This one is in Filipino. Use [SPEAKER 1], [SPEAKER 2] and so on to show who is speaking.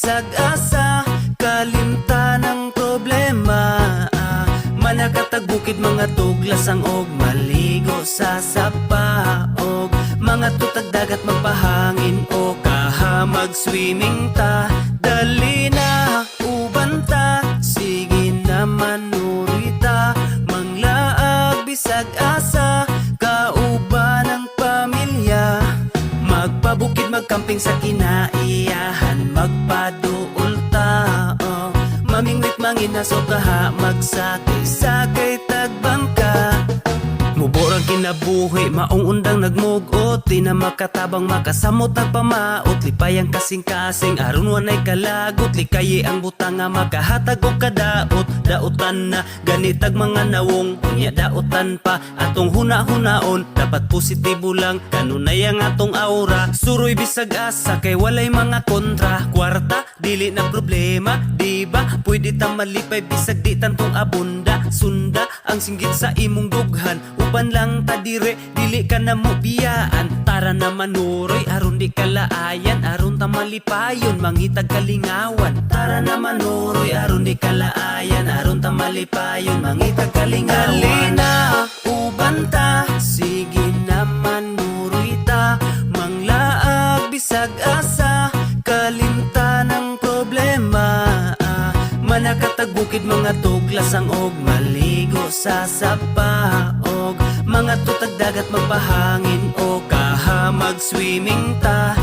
[SPEAKER 1] bisag asa, kalimtan ng problema. Manakatag bukid mga tuglasang og maligo sa sapa, og mga tutag dagat magpahangin o kaha mag-swimming ta. Dali na uban ta, sige naman nurita, manglaag bisag asa, kauban ng pamilya. Magpabukid magkamping sa kinaiyahan, magpaduol ta, mamingwit manginaso kaha, magsakay-sakay tagbangka. Muborang kinabuhi, maong undang nagmugot, di na makatabang makasamot nagpamaot. Lipayang kasing-kasing, aron wanay kalagot, likayi ang butang nga makahatag o kadaot. Daotan na ganitag mga nawong, unya daotan pa atong huna-hunaon. Dapat positibo lang, kanunay ang atong aura. Suroy bisag asa, kay walay mga kontra. Kwarta, dili na problema, diba? Pwede ta malipay bisag di tantong abunda. Sunda ang singgit sa imong dughan, uban lang ta dire, dili ka na mo biyaan. Tara na manuroy, aron di kalaayan, aron ta malipayon, mangitag kalingawan. Tara na manuroy, aron di kalaayan, aron ta malipayon, mangitag kalingawan. Dali na uban ta, sige naman nuroy ta, manglaag bisag asa, kalimtan ng problema. Manakatag bukid mga tuglasang og maligo sa sapa, og mga tutag dagat magpahangin o kaha mag-swimming ta.